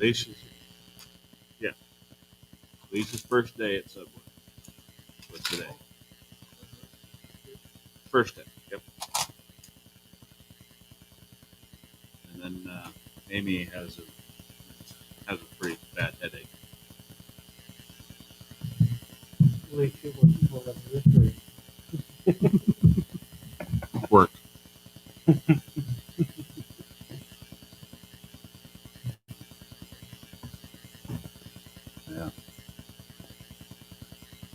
Lisa's, yeah, Lisa's first day at Subway was today. First day, yep. And then Amy has a pretty bad headache. At least she wasn't one of this Work. Yeah.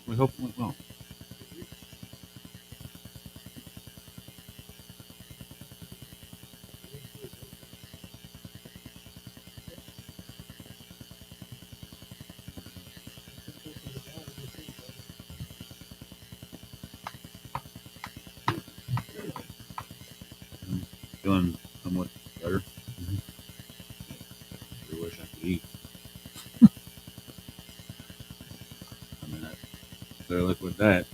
We hope it went well. Feeling somewhat better. I wish I could eat. I mean, I clear liquid diet.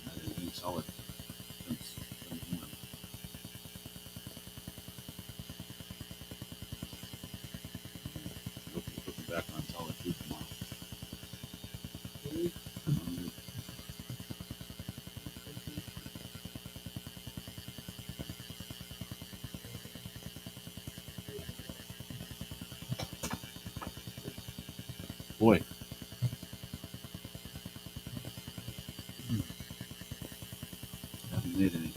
I didn't eat solid since the morning. I hope you put me back on solid food tomorrow. I'm hungry. Boy. Haven't made any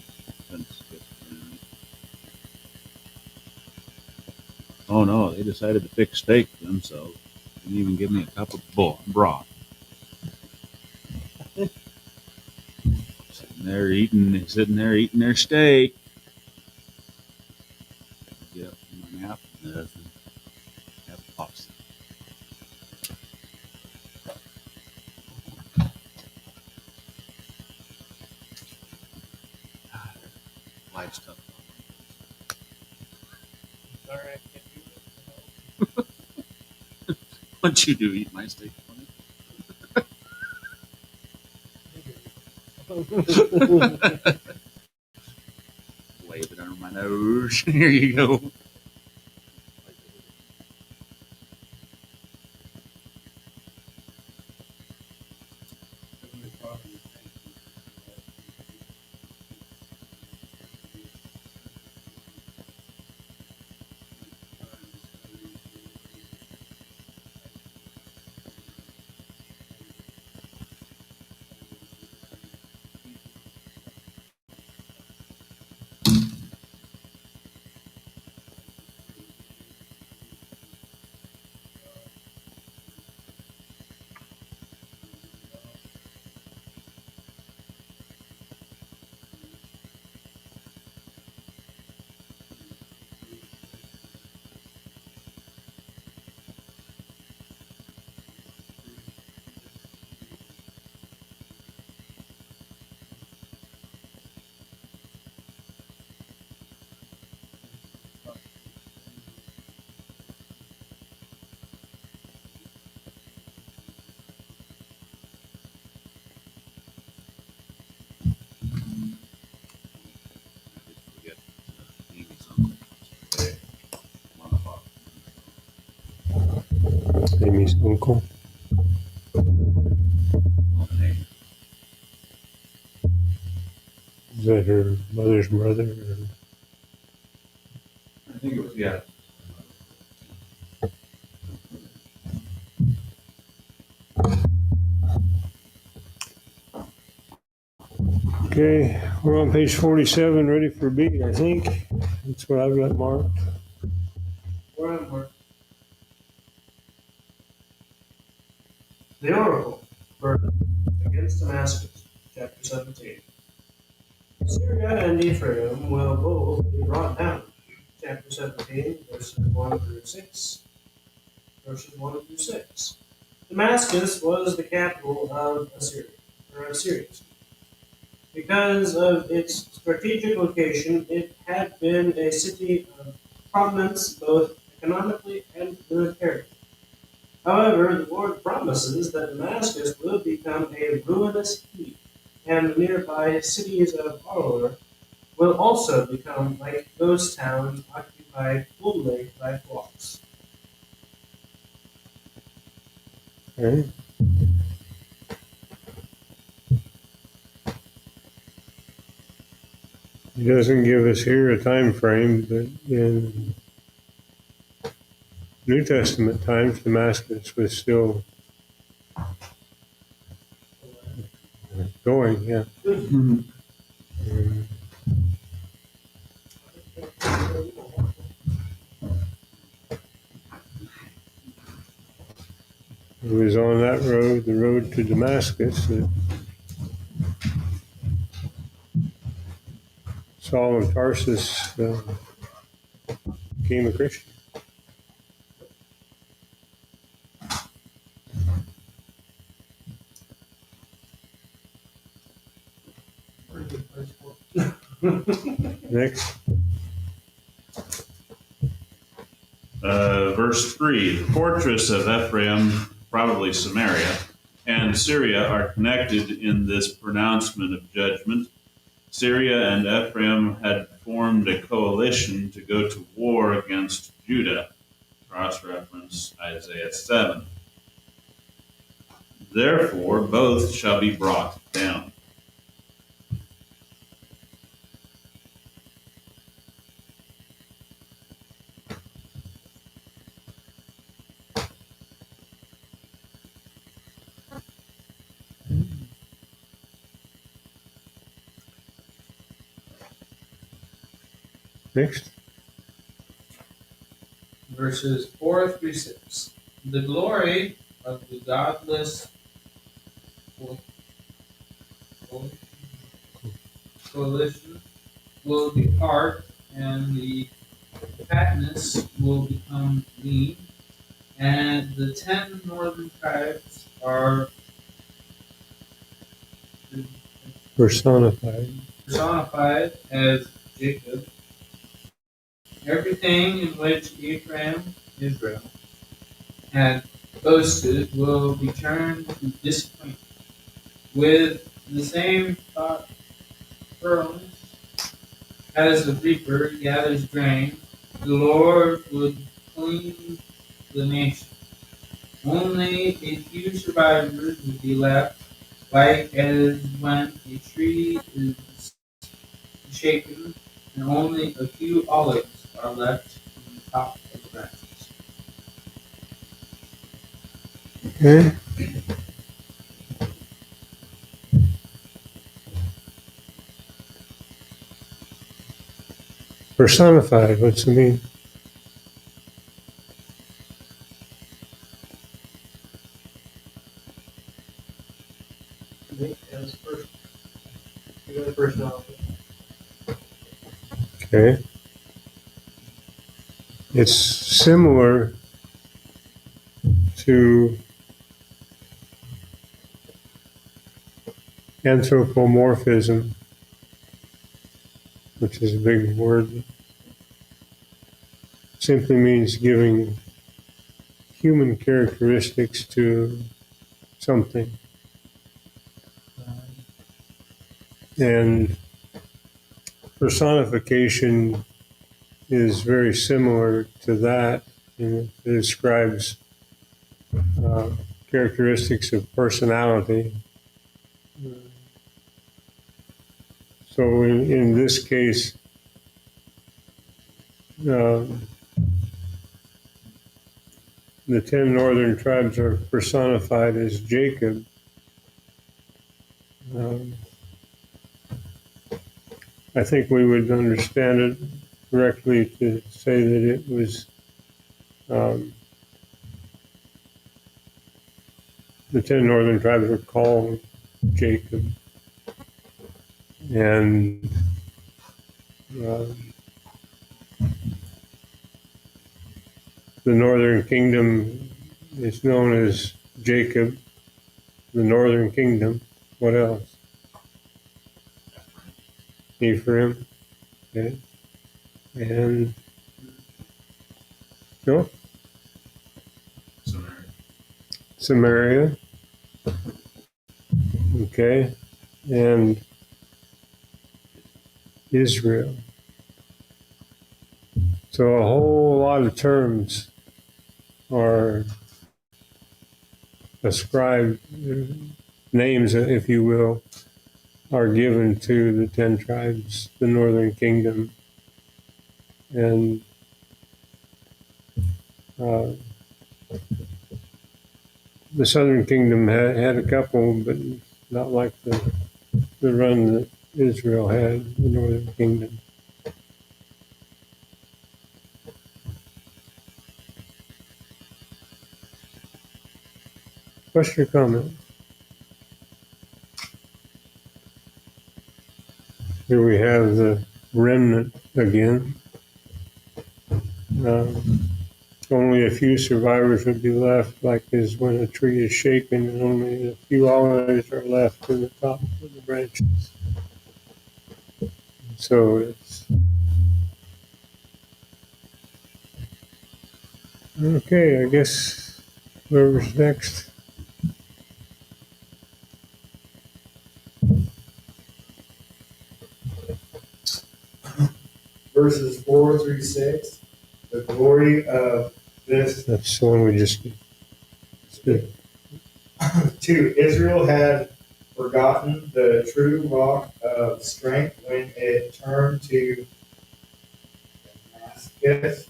since yesterday night. Oh no, they decided to fix steak themselves. Didn't even give me a cup of broth. Sitting there eating their steak. Get up from my nap and have pasta. Life's tough. Sorry, I can't do this. What'd you do? Eat my steak for me? Wave it under my nose. Here you go. Forget Amy's uncle. Today, 1 o'clock. Amy's uncle. Well, hey, Is that her mother's brother? I think it was, yeah. Okay, we're on page 47, ready for B, I think. That's what I've got marked. Where am I? The Oracle, verdict against Damascus, chapter 17. Syria and Ephraim will both be brought down, chapter 17, verses 1 through 6. Verses 1 through 6. Damascus was the capital of Syria. Because of its strategic location, it had been a city of prominence both economically and militarily. However, the Lord promises that Damascus will become a ruinous heap, and the nearby cities of Ar will also become like ghost towns occupied only by flocks. Okay. He doesn't give us here a time frame, but in New Testament times, Damascus was still going, yeah. And it was on that road, the road to Damascus, that Saul of Tarsus became a Christian. Pretty good place for it. Next, Verse 3, the fortress of Ephraim, probably Samaria, and Syria are connected in this pronouncement of judgment. Syria and Ephraim had formed a coalition to go to war against Judah. Cross-reference Isaiah 7. Therefore, both shall be brought down. next. Verses 4 through 6. The glory of the godless coalition will depart, and the fatness will become lean, and the 10 northern tribes are Personified. personified as Jacob. Everything in which Ephraim, Israel, had boasted will be turned to disappointment. With the same thoroughness as the reaper gathers grain, the Lord would clean the nation. Only a few survivors would be left, like as when a tree is shaken, and only a few olives are left on the top of the branches. Okay. Personified, what's it mean? I think as first, you got a personality. Okay. It's similar to anthropomorphism, which is a big word. Simply means giving human characteristics to something. And personification is very similar to that. And it describes characteristics of personality. So in this case, the 10 northern tribes are personified as Jacob. I think we would understand it correctly to say that it was the 10 northern tribes were called Jacob. And the northern kingdom is known as Jacob, the northern kingdom. What else? Ephraim. Okay. And no? Samaria. Okay. And Israel. So a whole lot of terms are ascribed names, if you will, are given to the 10 tribes, the northern kingdom. And the southern kingdom had a couple, but not like the run that Israel had, the northern kingdom. What's your comment? Here we have the remnant again. Only a few survivors would be left, like as when a tree is shaken and only a few olives are left in the top of the branches. So it's okay, I guess whoever's next. Verses 4 through 6, the glory of this. That's the one we just did. 2. Israel had forgotten the true rock of strength when it turned to Damascus.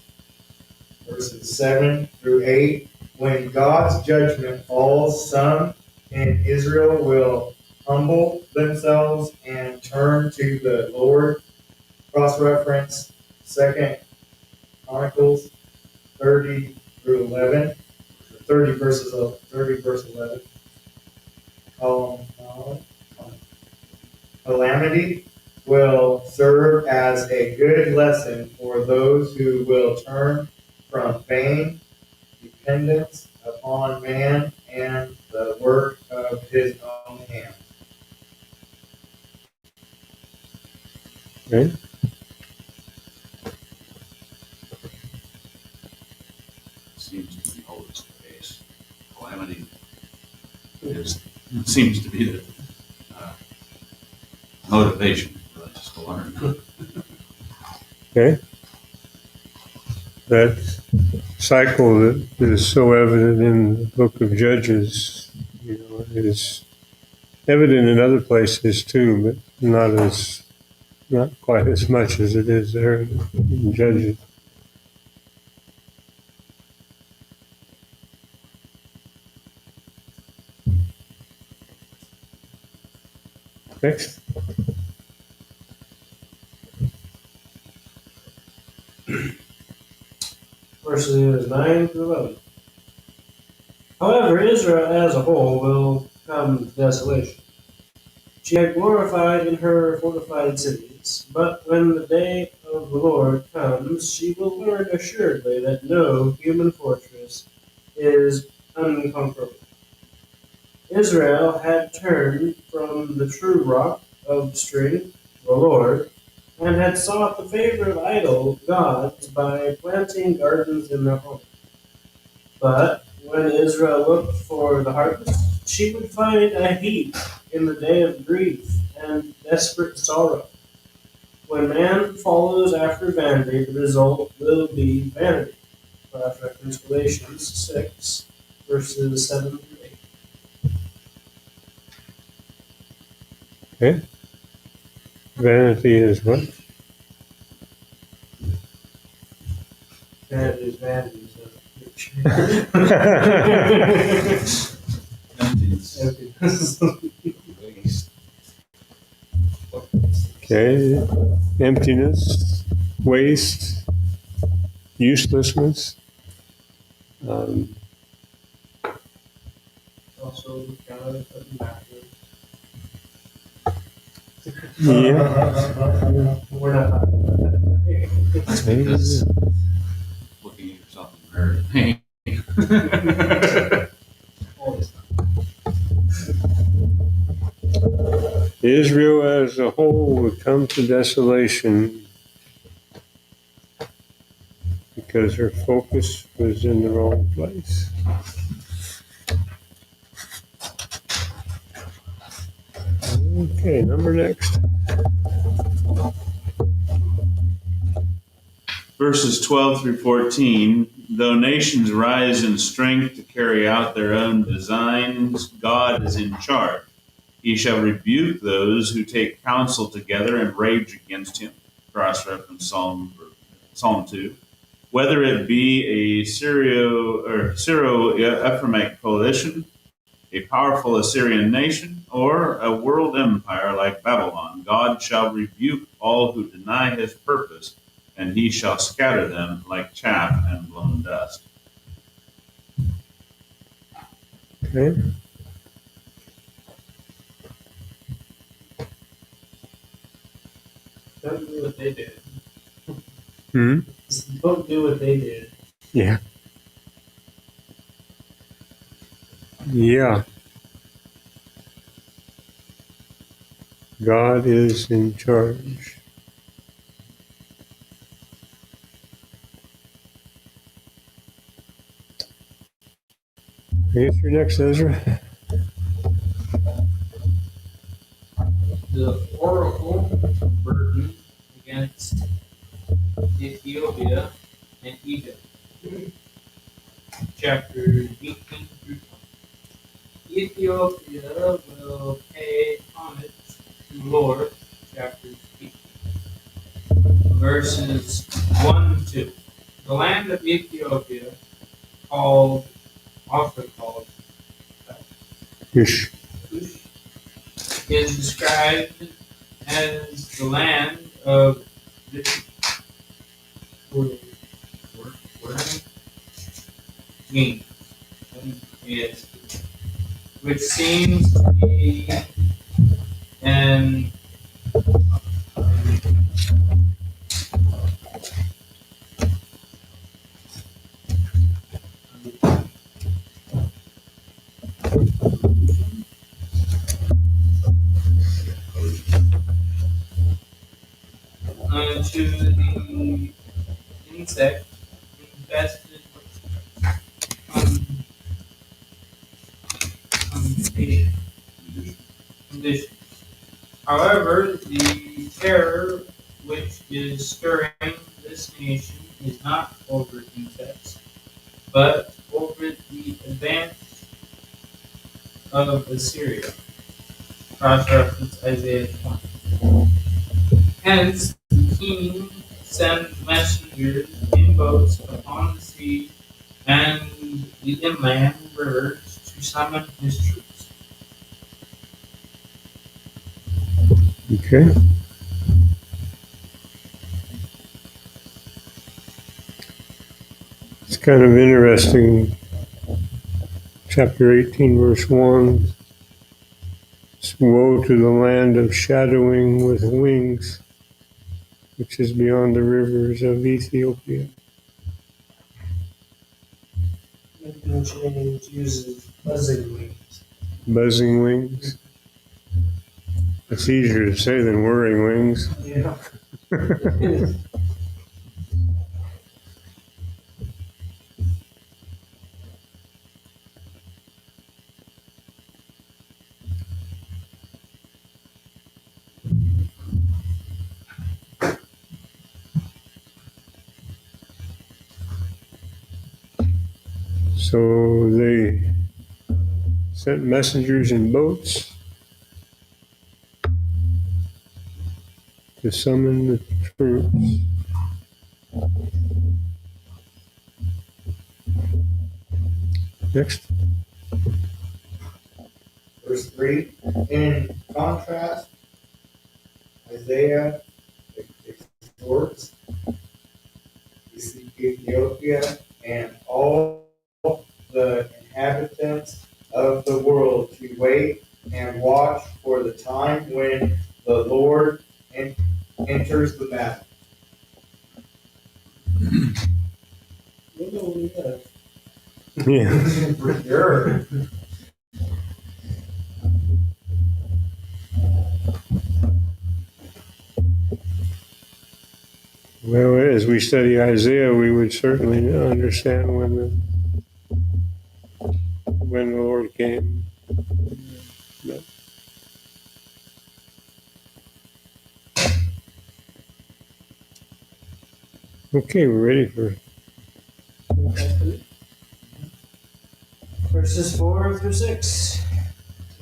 Verses 7 through 8, when God's judgment falls, some in Israel will humble themselves and turn to the Lord. Cross-reference 2 Chronicles 30 through 11, 30 verse 11. Calamity will serve as a good lesson for those who will turn from vain dependence upon man and the work of his own hands. Okay. Seems to be always the case. Calamity seems to be the motivation for us to learn. Okay. That cycle that is so evident in the book of Judges, is evident in other places too, but not quite as much as it is there in Judges. Next. Verses 9 through 11. However, Israel as a whole will come to desolation. She had glorified in her fortified cities, but when the day of the Lord comes, she will learn assuredly that no human fortress is unconquerable. Israel had turned from the true rock of strength, the Lord, and had sought the favor of idol gods by planting gardens in their home. But when Israel looked for the harvest, she would find a heap in the day of grief and desperate sorrow. When man follows after vanity, the result will be vanity. Cross-reference Galatians 6, verses 7 through 8. Okay. Vanity is what? Vanity is vanity. Okay. Emptiness, waste, uselessness. Also, God putting backwards. Yeah. We're not talking about that. That's because looking at yourself in the mirror. Always. Israel as a whole would come to desolation because her focus was in the wrong place. Okay, number next. Verses 12 through 14, Though nations rise in strength to carry out their own designs, God is in charge. He shall rebuke those who take counsel together and rage against him. Cross-reference Psalm 2. Whether it be a Syro-Ephraimic coalition, a powerful Assyrian nation, or a world empire like Babylon, God shall rebuke all who deny his purpose, and he shall scatter them like chaff and blown dust. Okay. Don't do what they did. Hmm? Don't do what they did. Yeah. Yeah. God is in charge. I guess you're next, Ezra. The oracle burden against Ethiopia and Egypt. Chapters 18 through 20. Ethiopia will pay homage to the Lord. Chapters 18. Verses 1 to 2. The land of Ethiopia, also called Ish. Cush, is described as the land of is, which seems to be an to the insect infested conditions. However, the terror which is stirring this nation is not over insects, but over the advance of Assyria. Cross-reference Isaiah 20. Hence, the king sends messengers in boats upon the sea and the inland rivers to summon his troops. Okay. It's kind of interesting. Chapter 18, verse 1. Woe to the land of shadowing with wings, which is beyond the rivers of Ethiopia. King James uses buzzing wings. Buzzing wings. It's easier to say than whirring wings. Yeah. So they sent messengers in boats to summon the troops. Next. Verse 3. In contrast, Isaiah exhorts Ethiopia and all the inhabitants of the world to wait and watch for the time when the Lord enters the battle. Yeah. For sure. Well, as we study Isaiah, we would certainly understand when the Lord came. But okay, we're ready for next. Verses 4 through 6.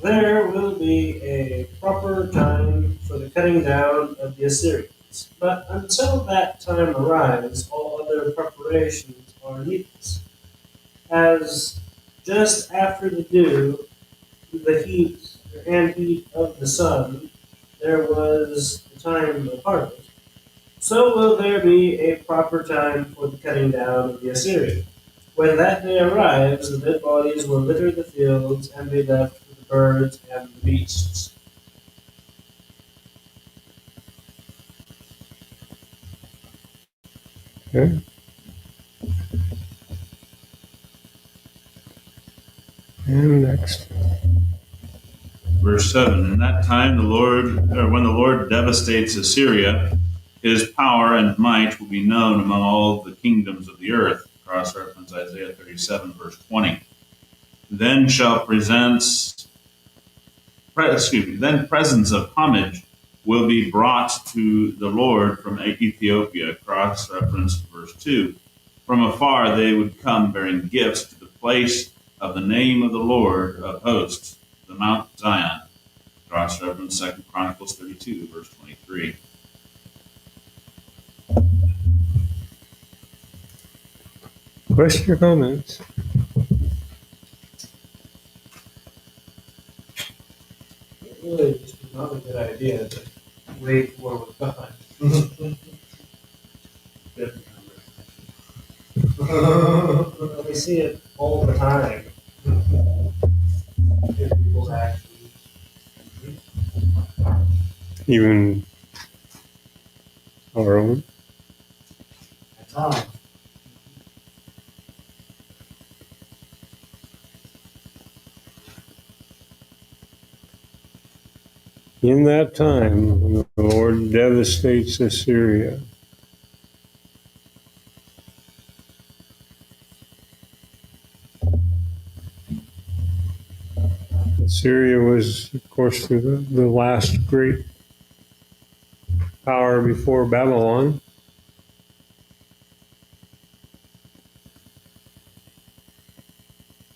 There will be a proper time for the cutting down of the Assyrians, but until that time arrives, all other preparations are needless. As just after the dew, the heat of the sun, there was the time of harvest, so will there be a proper time for the cutting down of the Assyrians. When that day arrives, the dead bodies will litter the fields and be left for the birds and the beasts. Okay. And next. Verse 7. In that time, when the Lord devastates Assyria, his power and might will be known among all the kingdoms of the earth. Cross reference Isaiah 37, verse 20. Then then presents of homage will be brought to the Lord from Ethiopia. Cross reference verse 2. From afar they would come bearing gifts to the place of the name of the Lord of hosts, the Mount Zion. Cross reference 2 Chronicles 32, verse 23. Questions or comments? It really just was not a good idea to wait for we're gone. We see it all the time in people's actions. Even our own? At times. In that time, when the Lord devastates Assyria, Assyria was, of course, the last great power before Babylon.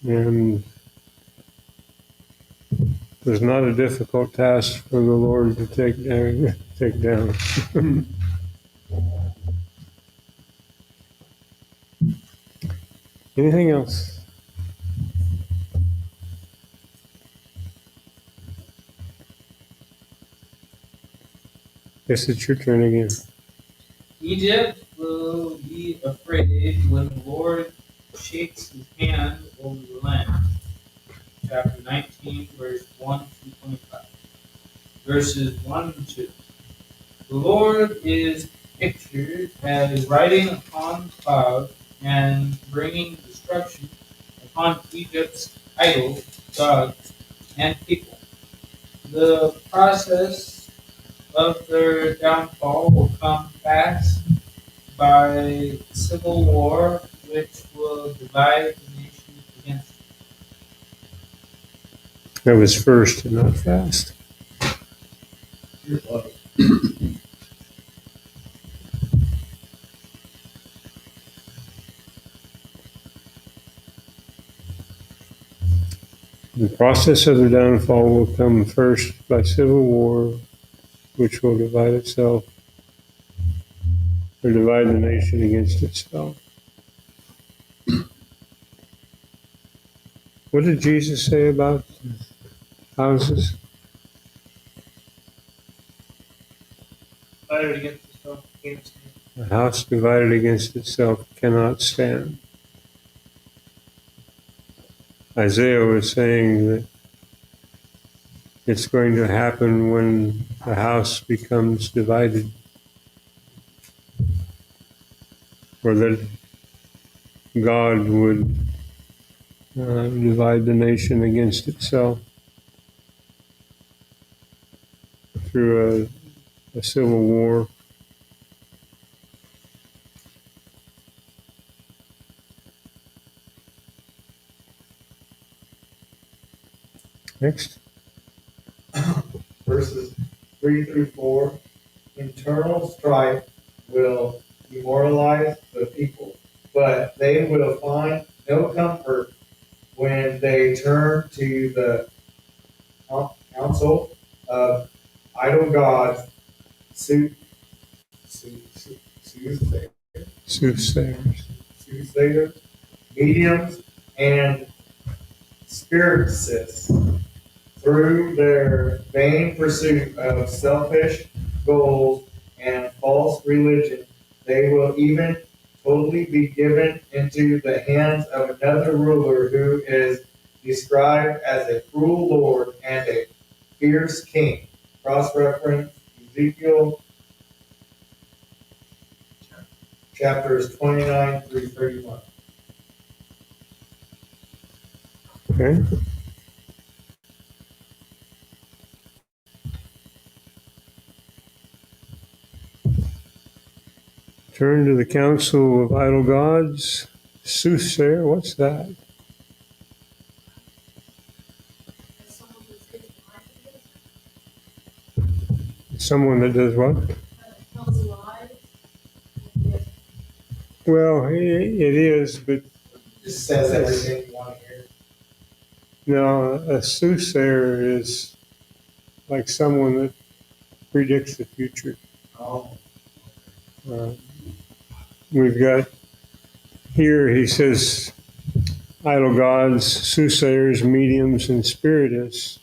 And it was not a difficult task for the Lord to take down. Anything else? Guess it's your turn again. Egypt will be afraid when the Lord shakes his hand over the land. Chapter 19, verse 1 through 25. Verses 1 and 2. The Lord is pictured as riding upon clouds and bringing destruction upon Egypt's idols, gods, and people. The process of their downfall will come fast by civil war, which will divide the nation against it. That was first and not fast. The process of the downfall will come first by civil war, which will divide itself, or divide the nation against itself. What did Jesus say about houses? Divided against itself, can't stand. A house divided against itself cannot stand. Isaiah was saying that it's going to happen when the house becomes divided, or that God would divide the nation against itself through a civil war. Next. Verses 3 through 4. Internal strife will demoralize the people, but they will find no comfort when they turn to the counsel of idol gods, soothsayers, soothsayers, mediums, and spiritists. Through their vain pursuit of selfish goals and false religion, they will even totally be given into the hands of another ruler who is described as a cruel lord and a fierce king. Cross-reference Ezekiel chapters 29 through 31. Okay. Turn to the council of idol gods. Soothsayer, what's that? Someone that does what? Tells lies. Well, it is, but Just says everything you want to hear. no, a soothsayer is like someone that predicts the future. Oh. Uh, we've got here, he says, idol gods, soothsayers, mediums, and spiritists.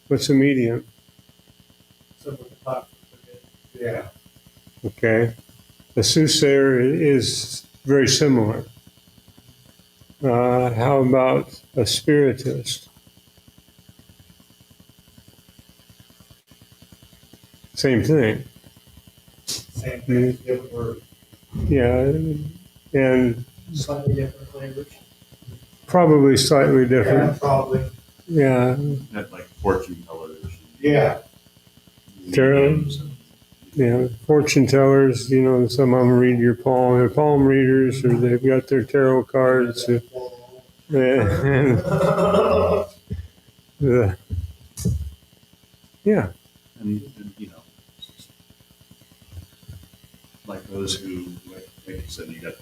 What's a medium? Someone to talk to. Yeah. Okay. A soothsayer is very similar. How about a spiritist? Same thing. Same thing, different word. Yeah, and Slightly different flavors. probably slightly Yeah, different. probably. Yeah, Had like fortune tellers. Yeah. Mediums and- yeah. Fortune tellers, you know, some of them read your palm. They're palm readers, or they've got their tarot cards. Yeah, and you know, like those who, like you said, you got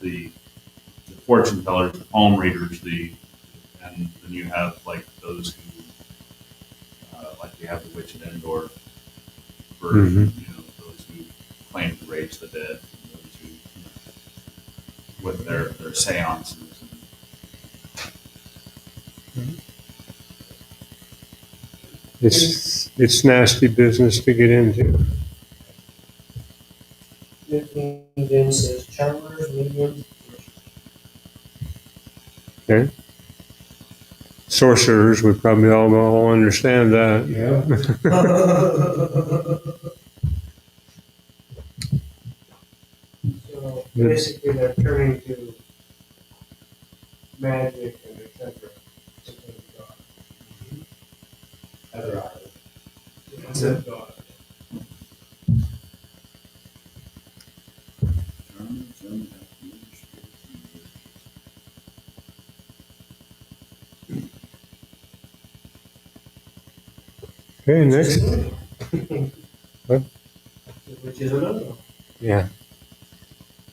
the fortune tellers, the palm readers, and then you have like those who, like you have the witch at Endor, for Mhm. you know those who claim to raise the dead, and those who, you know, with their seances. it's nasty business to get into. New King James says charmers, mediums. Okay. Sorcerers, we probably all understand that. So basically, they're turning to magic and etc. Other idols. Instead of God. Okay, next. What? Which is a no-no. Yeah.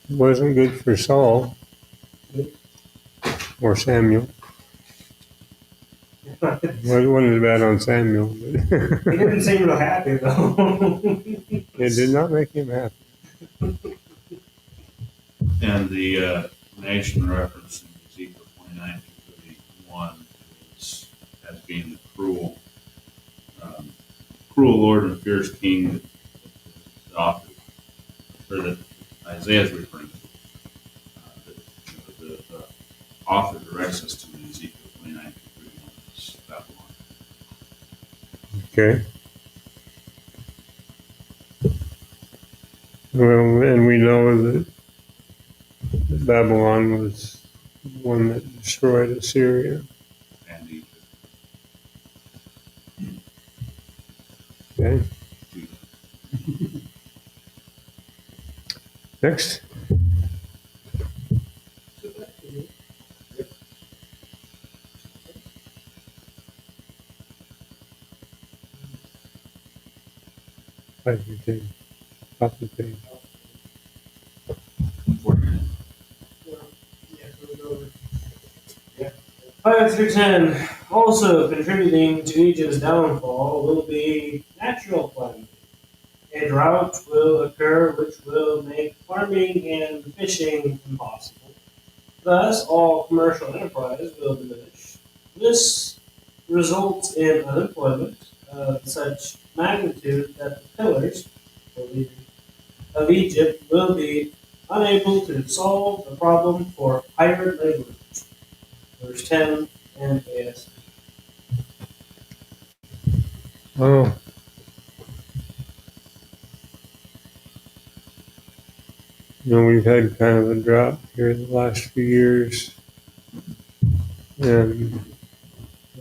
Wasn't good for Saul or Samuel. Well, it wasn't bad on Samuel, but He didn't seem real happy though. it did not make him happy. And the nation reference in Ezekiel 29 to 31 is as being the cruel Lord and fierce King that the author, or that Isaiah is referring to. The author directs us to in Ezekiel 29 to 31 is Babylon. Okay. Well, and we know that Babylon was one that destroyed Assyria. And Egypt. Okay. Next. Top of the page. Top of the page. 49. 5 through 10. Also contributing to Egypt's downfall will be natural calamity. A drought will occur which will make farming and fishing impossible. Thus, all commercial enterprise will diminish. This results in unemployment of such magnitude that the pillars of Egypt will be unable to solve the problem for hired laborers. Verse 10 and AS. Oh, we've had kind of a drought here the last few years. And,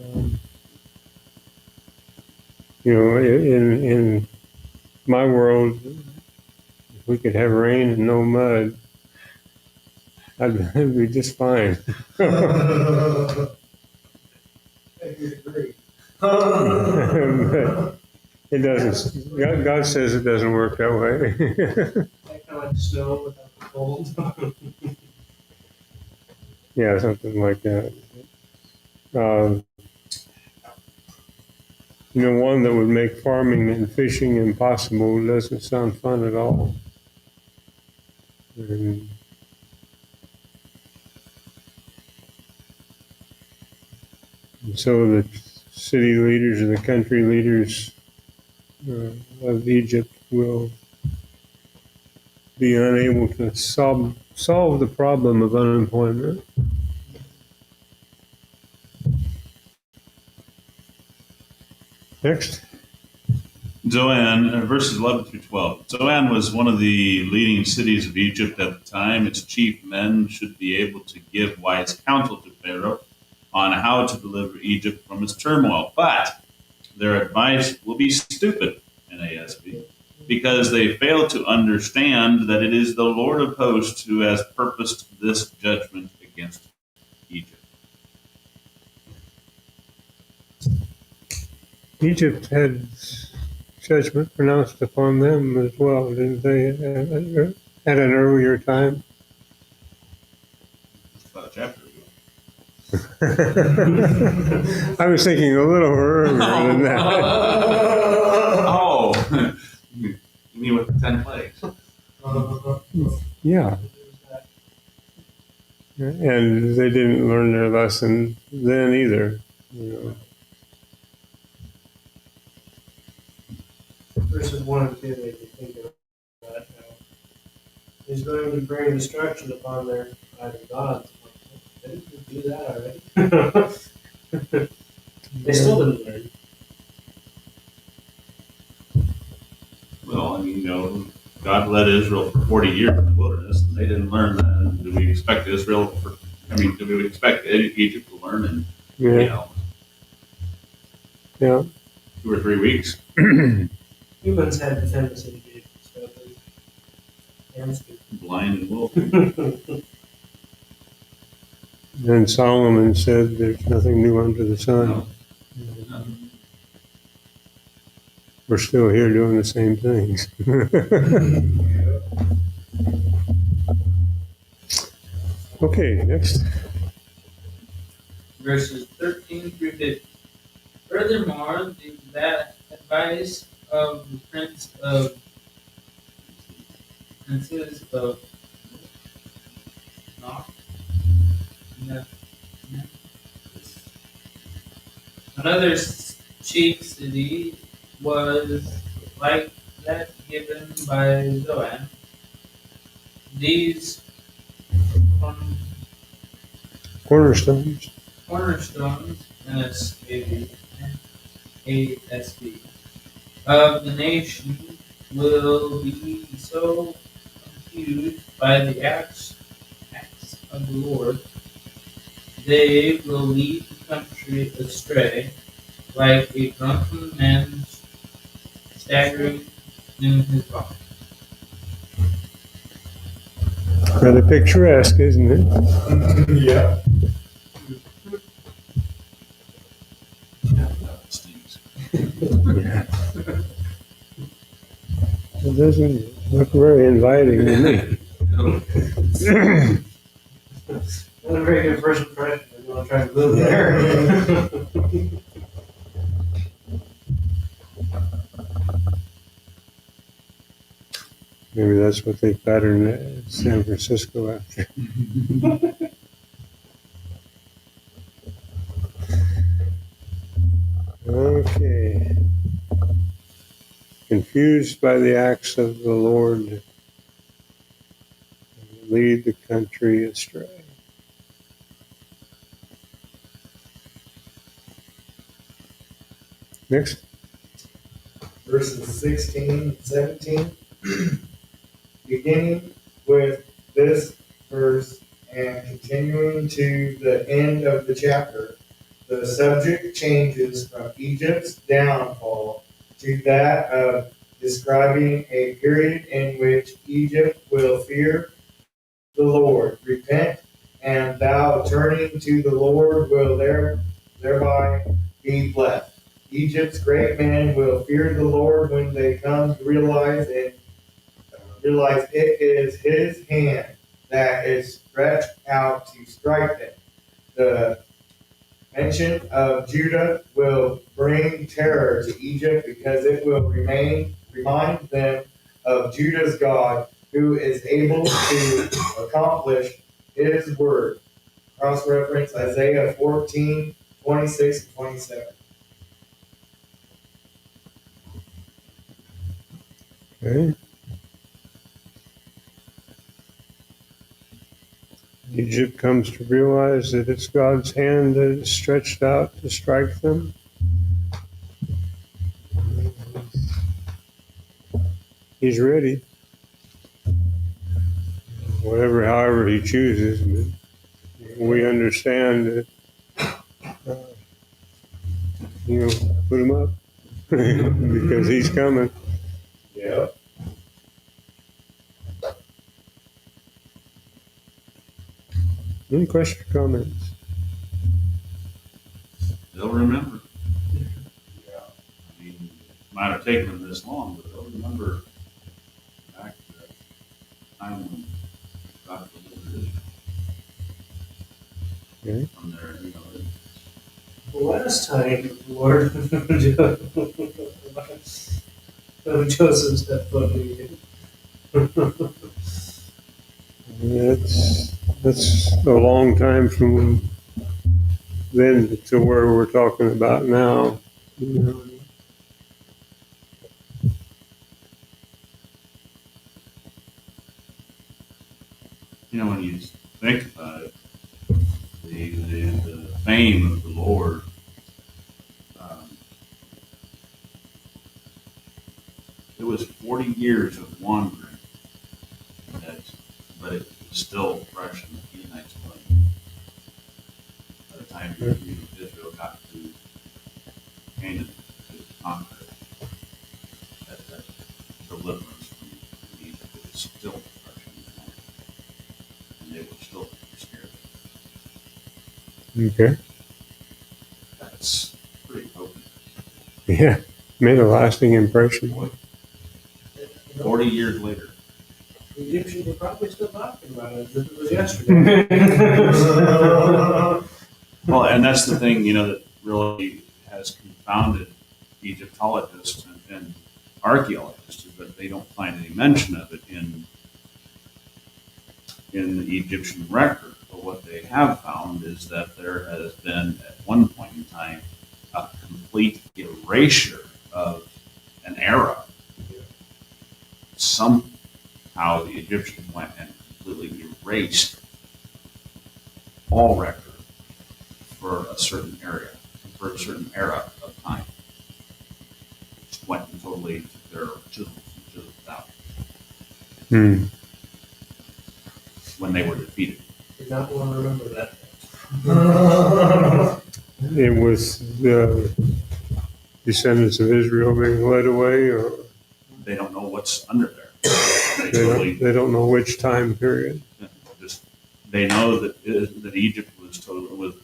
um, in my world, if we could have rain and no mud, I'd be just fine. I agree. But it doesn't. God says it doesn't work that way. Like kind of like snow without the cold. Yeah, something like that. Um, one that would make farming and fishing impossible doesn't sound fun at all. And so the city leaders and the country leaders of Egypt will be unable to solve the problem of unemployment. Next. Zoan, verses 11 through 12. Zoan was one of the leading cities of Egypt at the time. Its chief men should be able to give wise counsel to Pharaoh on how to deliver Egypt from its turmoil. But their advice will be stupid, NASB, because they fail to understand that it is the Lord of hosts who has purposed this judgment against Egypt. Egypt had judgment pronounced upon them as well, didn't they, at an earlier time? Just about a chapter ago. I was thinking a little earlier than that. Oh, you mean with the 10 plagues? Yeah, and they didn't learn their lesson then either. Verses 1 and 2 make you think of that. How he's going to bring destruction upon their idol gods. Didn't we do that already? They still didn't learn. Well, I mean, God led Israel for 40 years in the wilderness, and they didn't learn that. And do we expect Israel do we expect Egypt to learn in, Yeah, yeah. 2 or 3 weeks? Humans had the tendency to be stubborn and stupid. Blind and willful. And Solomon said, "There's nothing new under the sun." No. We're still here doing the same things. Okay, next. Verses 13 through 15. Furthermore, the advice of the princes of Nob, another chief city, was like that given by Zoan. These Cornerstones. cornerstones, ASB, of the nation will be so confused by the acts of the Lord, they will lead the country astray, like a drunken man staggering in his body. Rather picturesque, isn't it? Yeah. Stinks. Yeah. It doesn't look very inviting to me. Not a very good first impression. want to try to move there. Maybe that's what they patterned San Francisco after. Okay. Confused by the acts of the Lord, lead the country astray. Next. Verses 16 and 17. Beginning with this verse and continuing to the end of the chapter, the subject changes from Egypt's downfall to that of describing a period in which Egypt will fear the Lord, repent, and thou turning to the Lord will thereby be blessed. Egypt's great men will fear the Lord when they come to realize it is his hand that is stretched out to strike them. The mention of Judah will bring terror to Egypt because it will remind them of Judah's God, who is able to accomplish his word. Cross-reference Isaiah 14, 26 and 27. Okay. Egypt comes to realize that it's God's hand that is stretched out to strike them. He's ready. However he chooses. But we understand that, put him up because he's coming. Yeah. Any questions or comments? They'll remember. Yeah. I mean, it might have taken them this long, but they'll remember back to that time when God delivered Israel. Okay. From there, The last time the Lord Joseph stepped foot in Egypt. That's a long time from then to where we're talking about now. when you think about it, the fame of the Lord, it was 40 years of wandering, but it was still fresh in the Canaanites' mind. By the time Israel got to Canaan to conquer it, that deliverance from Egypt was still fresh in their mind, and they were still scared. Okay. That's pretty potent. Yeah. Made a lasting impression. 40 years later. The Egyptians were probably still talking about it as if it was yesterday. Well, and that's the thing, that really has confounded Egyptologists and archaeologists, is that they don't find any mention of it in the Egyptian record. But what they have found is that there has been, at one point in time, a complete erasure of an era. Somehow the Egyptians went and completely erased all record for a certain area, for a certain era of time. Just went and totally took their chisels out when they were defeated. Did not want to remember that. It was the descendants of Israel being led away, or They don't know what's under there. they don't know which time period. They know that Egypt was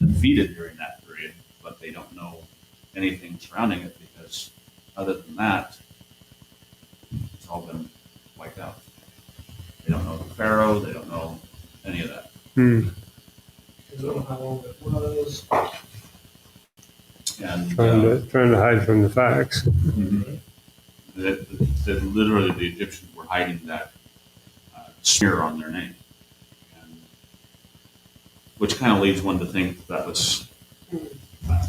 defeated during that period, but they don't know anything surrounding it because, other than that, it's all been wiped out. They don't know the Pharaoh. They don't know any of that. Because don't know how long it was. And trying to hide from the facts. that literally the Egyptians were hiding that smear on their name, and, which kind of leads one to think that was.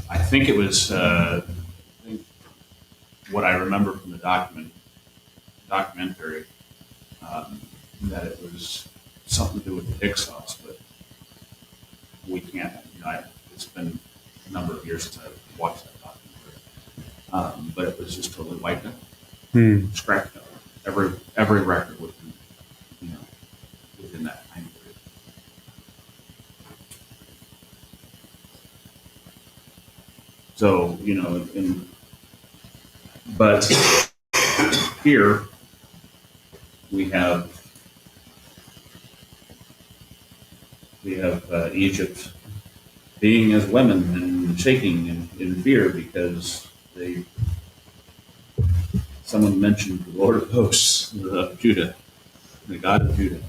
I think it was. I think what I remember from the documentary, that it was something to do with the Hyksos, but we can't. It's been a number of years since I watched that documentary, but it was just totally wiped out, scrapped out. Every record within, within that time period. So but here we have Egypt being as women and shaking in fear because someone mentioned the Lord of Hosts of Judah, the God of Judah.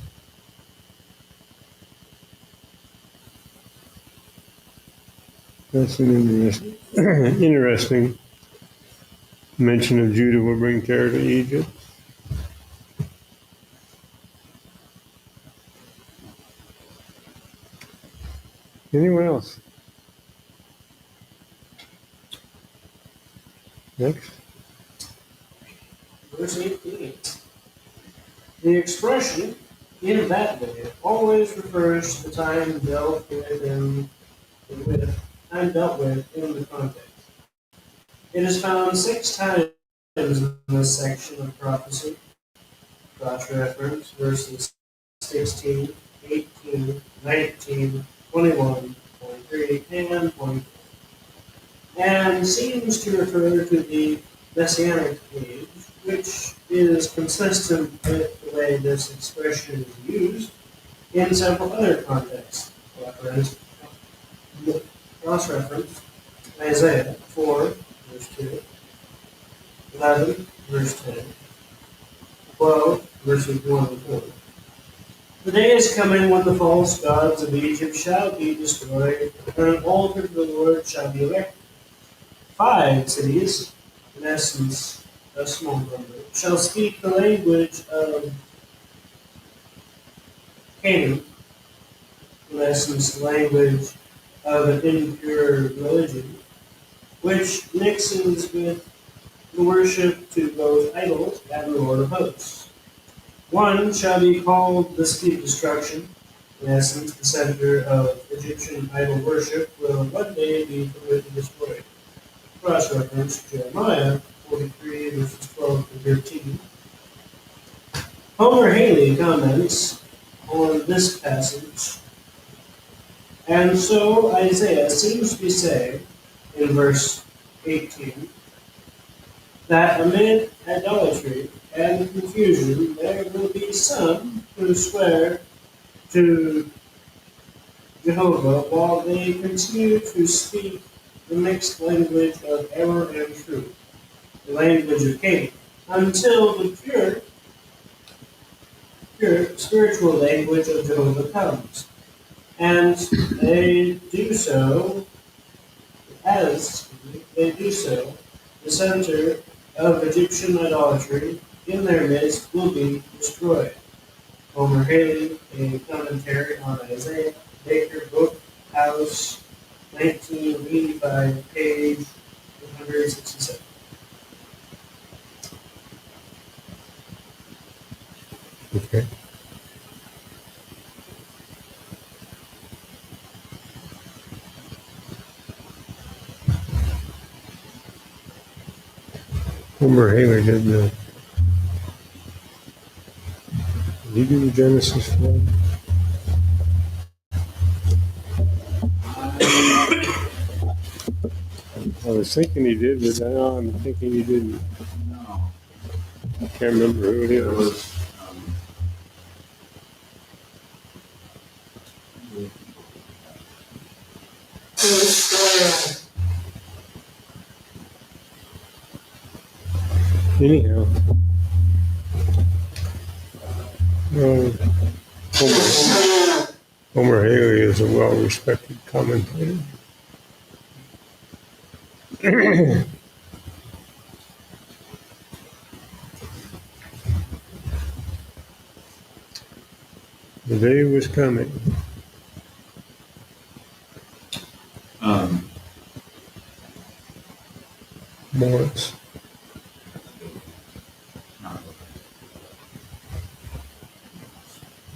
That's an interesting mention of Judah will bring terror to Egypt. Anyone else? Next. Verse 18. The expression in that day always refers to the time dealt with in the context. It is found 6 times in this section of prophecy. Cross-reference verses 16, 18, 19, 21, 23, and 24. And seems to refer to the Messianic age, which is consistent with the way this expression is used in several other contexts. Cross-reference Isaiah 4, verse 2, 11, verse 10, 12, verses 1 and 4. The day is coming when the false gods of Egypt shall be destroyed, and an altar to the Lord shall be erected. 5 cities, in essence a small number, shall speak the language of Canaan, in essence the language of an impure religion, which mixes with the worship to both idols and the Lord of Hosts. 1 shall be called the steep destruction. In essence, the center of Egyptian idol worship will one day be completely destroyed. Cross-reference Jeremiah 43, verses 12 to 13. Homer Haley comments on this passage, and so Isaiah seems to be saying in verse 18 that amid idolatry and confusion there will be some who swear to Jehovah while they continue to speak the mixed language of error and truth, the language of Canaan, until the pure spiritual language of Jehovah comes. And they do so, the center of Egyptian idolatry in their midst will be destroyed. Homer Haley, a commentary on Isaiah, Baker Book House, 1985, page 167. Okay. Homer Haley did he do the Genesis flood? I was thinking he did, but now I'm thinking he didn't. No, I can't remember who it there is. was. Anyhow, Homer Haley was a well-respected commentator. The day was coming. Um, Morris. not-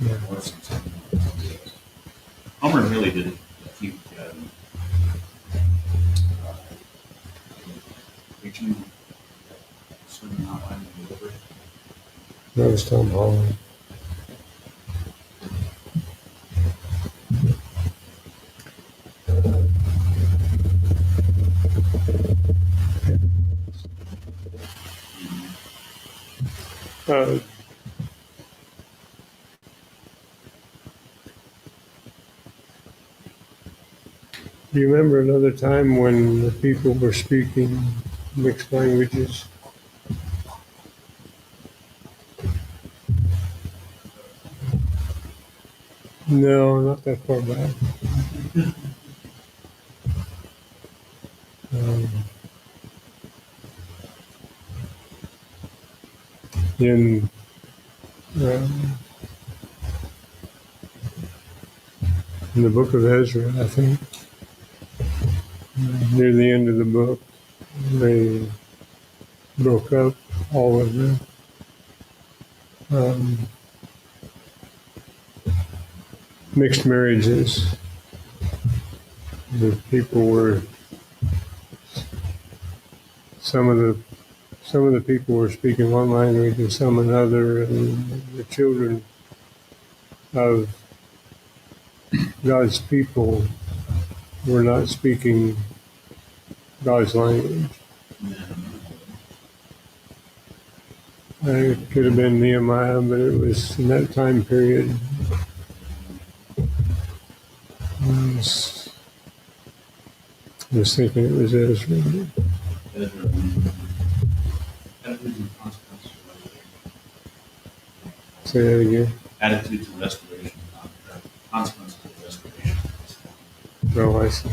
Yeah. Homer really did a cute preaching sermon outline and delivery. That was Tom Holland. Uh, do you remember another time when the people were speaking mixed languages? No, not that far back. Um, in in the book of Ezra, I think, near the end of the book, they broke up all of the mixed marriages. The people were some of the people were speaking one language and some another, and the children of God's people were not speaking God's language. It could have been Nehemiah, but it was in that time period. I was thinking it was Ezra. Ezra. Attitudes and consequences of restoration. Say that again. Attitudes and restoration. Consequences of restoration. Oh, I see.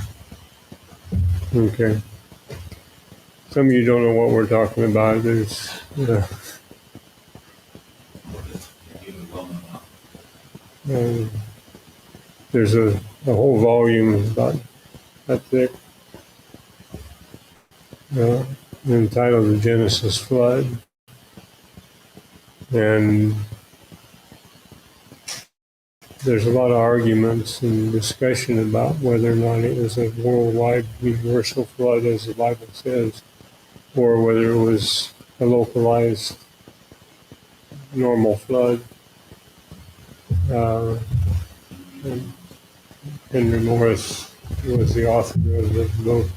Okay. Some of you don't know what we're talking about. There's a whole volume about that thick, entitled The Genesis Flood. And there's a lot of arguments and discussion about whether or not it was a worldwide universal flood, as the Bible says, or whether it was a localized normal flood. And Henry Morris was the author of the book.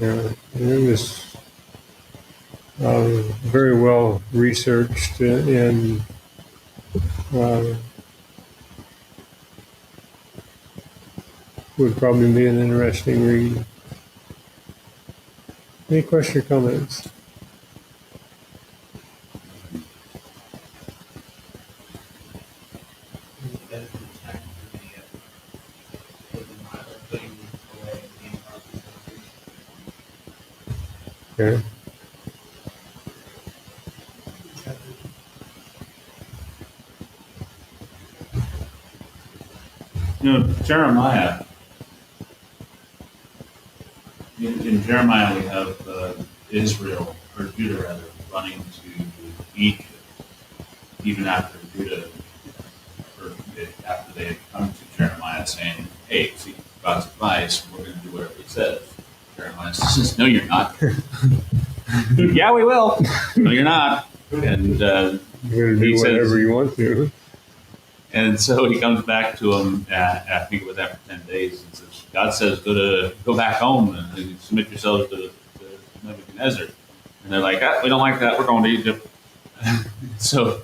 And it was very well researched and would probably be an interesting read. Any questions or comments? Okay. Jeremiah. In Jeremiah, we have Israel, or Judah rather, running to Egypt, even after Judah, or after they had come to Jeremiah saying, hey, seek God's advice, we're going to do whatever he says. Jeremiah says, no, you're not. Yeah, we will. No, you're not. And You're going to do whatever you want to. And so he comes back to him, I think it was after 10 days, and says, God says, go back home and submit yourselves to Nebuchadnezzar. And they're like, we don't like that, we're going to Egypt. So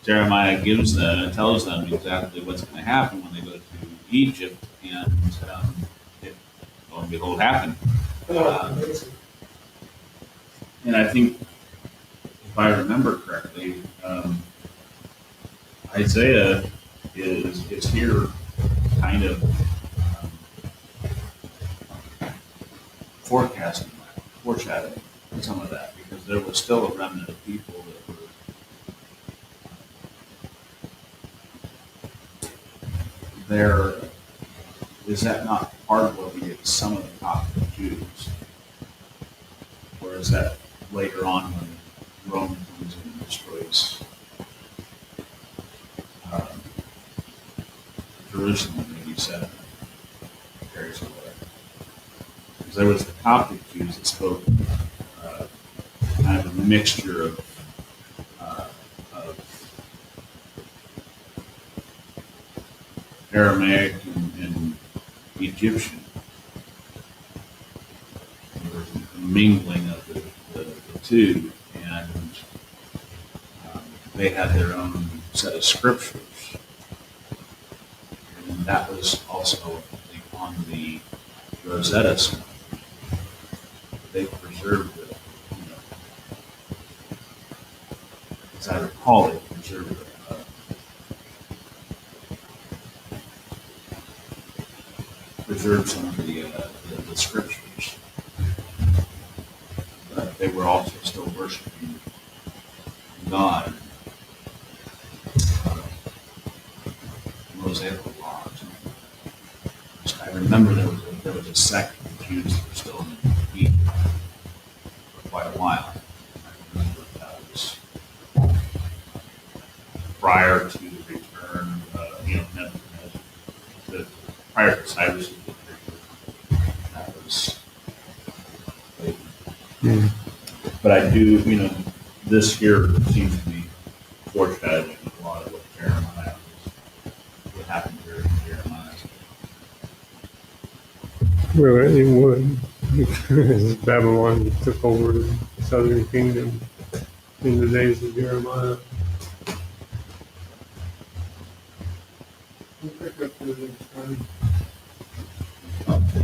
Jeremiah gives them and tells them exactly what's going to happen when they go to Egypt, and it, lo and behold, happened. And I think if I remember correctly, Isaiah is here kind of forecasting that, foreshadowing some of that, because there was still a remnant of people that were there. Is that not part of what we get some of the Coptic Jews? Or is that later on when Rome comes in and destroys um, Jerusalem in 87, carries away? Because there was the Coptic Jews that spoke kind of a mixture of Aramaic and Egyptian. There was a mingling of the two, and they had their own set of scriptures. And that was also, I think, on the Rosetta Stone. They preserved it, as I recall, they preserved it. Preserved some of the scriptures, but they were also still worshiping God. Mosaic law or something. I remember there was a sect of Jews that were still in Egypt for quite a while. I remember that was prior to the return, Nebuchadnezzar, prior to Cyrus' victory. That was. But I do, this here seems to be foreshadowing a lot of what Jeremiah was, what happened here in Jeremiah. Well, it would, because Babylon took over the southern kingdom in the days of Jeremiah. We'll pick up the next time.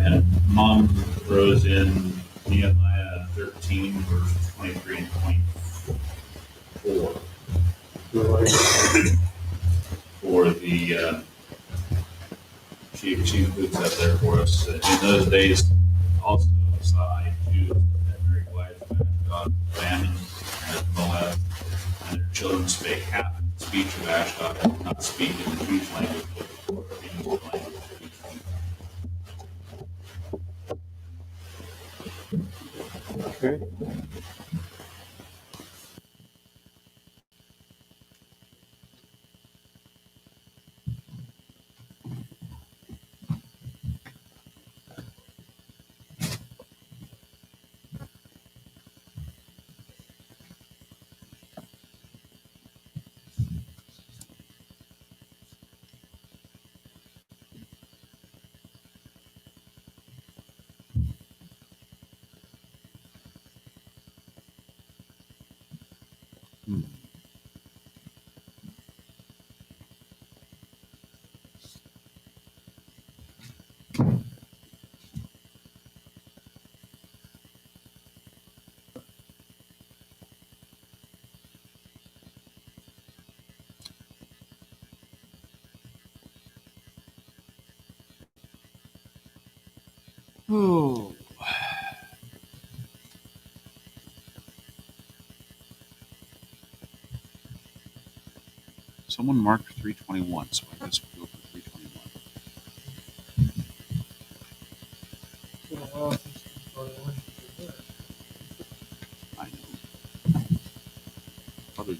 And Mom throws in Nehemiah 13, verses 23 and 24 for the, she includes that there for us. In those days, also saw I Jews that had married wives who had God famine as Moab, and their children spake half the speech of Ashdod, and did not speak in the Jewish language, but the English language. Okay. Oh. Someone marked 321, so I guess we'll go for 321. It's been a while since we started one. I know. Probably.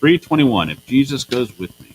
$321, if Jesus goes with me.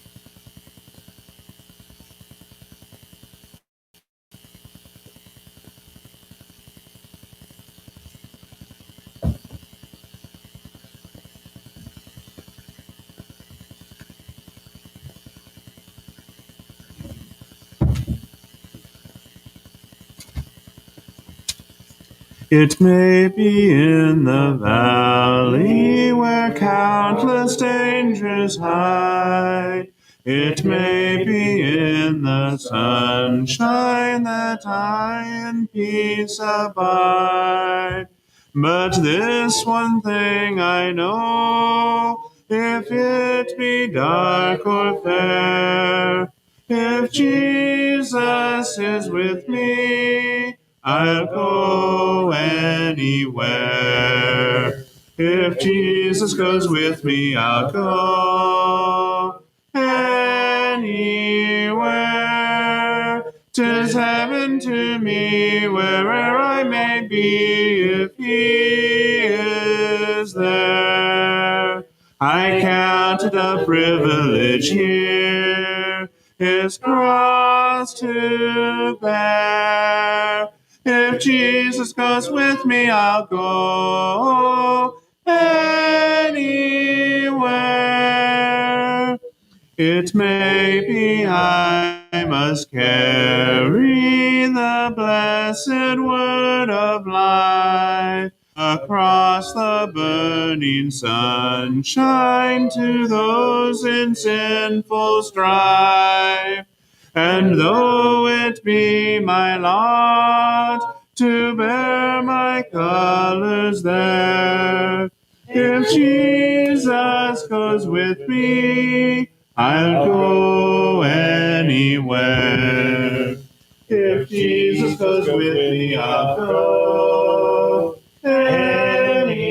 It may be in the valley where countless dangers hide. It may be in the sunshine that I in peace abide. But this one thing I know, if it be dark or fair, if Jesus is with me, I'll go anywhere. If Jesus goes with me, I'll go anywhere. 'Tis heaven to me, where'er I may be, if He is there. I count it a privilege here His cross to bear. If Jesus goes with me, I'll go anywhere. It may be I must carry the blessed word of life across the burning sunshine to those in sinful strife. And though it be my lot to bear my colors there, if Jesus goes with me, I'll go anywhere. If Jesus goes with me, I'll go anywhere.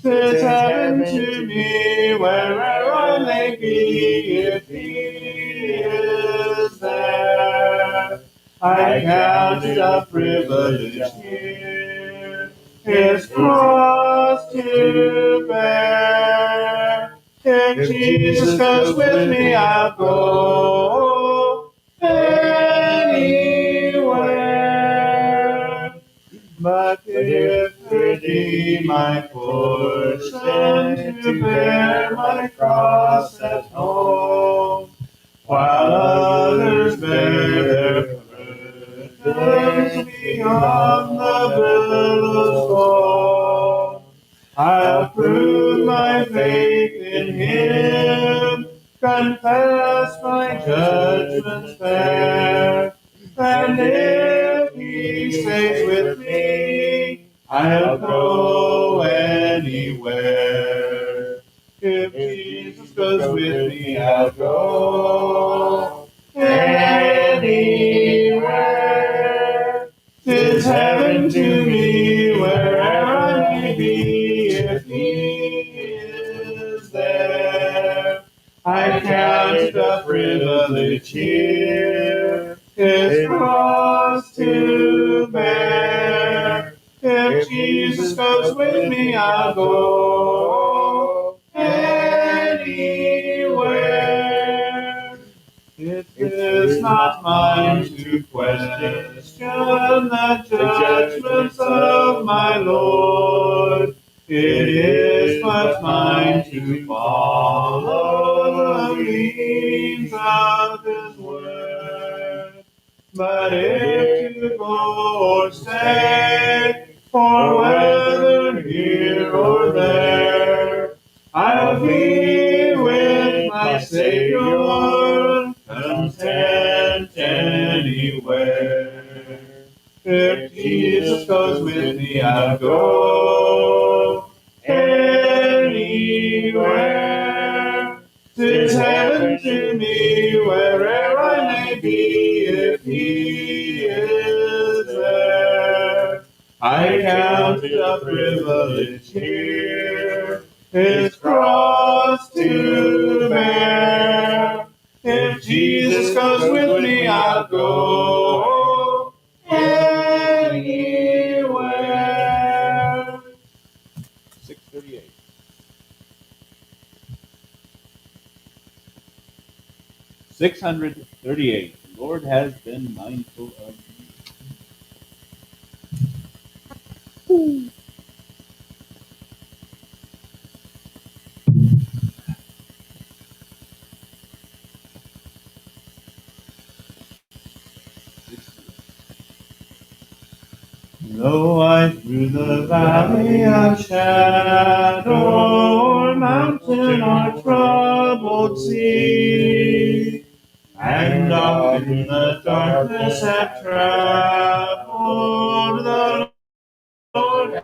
'Tis heaven to me, wherever I may be, if He is there. I count it a privilege here His cross to bear. If Jesus goes with me, I'll go anywhere. But if it be my portion to bear my cross at home, while others bear their burdens beyond the billows foam, I'll prove my faith in Him, confess my judgments fair, and if He stays with me, I'll go anywhere. If Jesus goes with me, I'll go anywhere. 'Tis heaven to me, wherever I may be, if He is there. I count it a privilege here His cross to bear. If Jesus goes with me, I'll go anywhere. It is not mine to question the judgments of my Lord. It is but mine to follow the leadings of His word. But if to go or stay, or whether here or there, I'll be with my Savior, content anywhere. If Jesus goes with me, I'll go anywhere. 'Tis heaven to me, wherever I may be, if He is there. I count it a privilege here His cross to bear. If Jesus goes with me, I'll go anywhere. 638. 638. The Lord has been mindful of you. Though I through the valley of shadow, or mountain or troubled troubled sea, and oft in the darkness have traveled. The Lord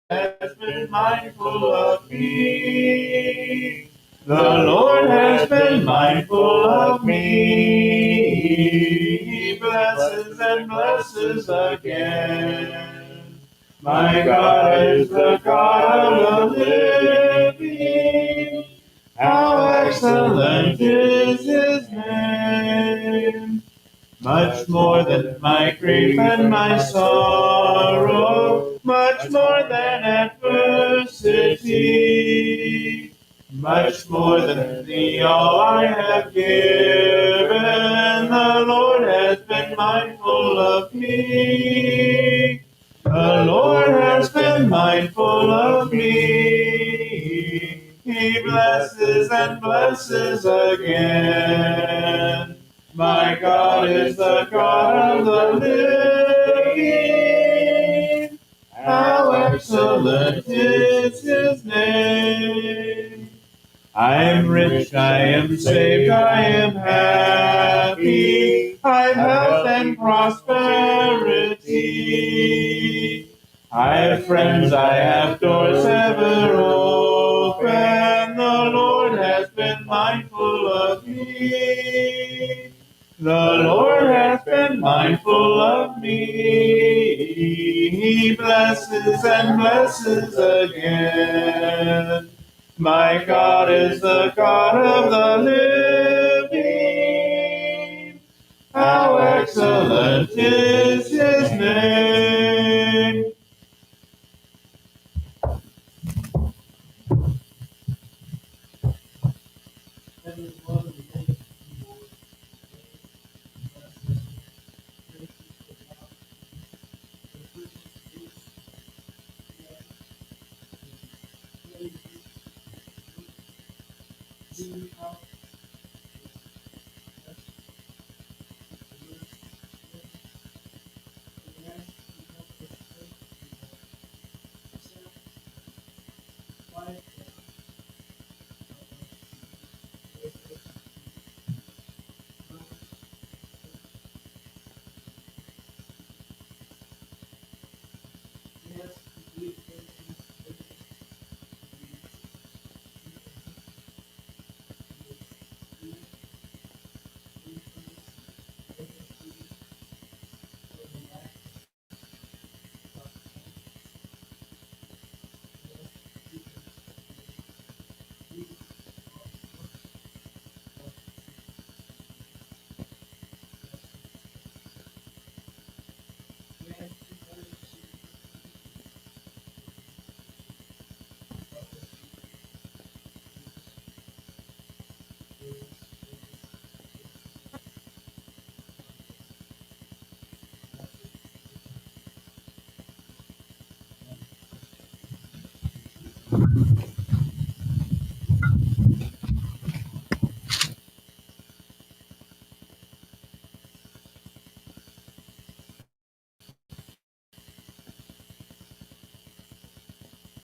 has been mindful of me. The Lord has been mindful of me. He blesses and blesses again. My God is the God of the living. How excellent is his name. Much more than my grief and my sorrow, much more than adversity, much more than the all I have given. The Lord has been mindful of me. The Lord has been mindful of me. He blesses and blesses again. My God is the God of the living. How excellent is his name. I am rich, I am saved, I am happy. I have health and prosperity. I have friends, I have doors ever open. The Lord has been mindful of me. The Lord has been mindful of me. He blesses and blesses again. My God is the God of the living. How excellent is his name.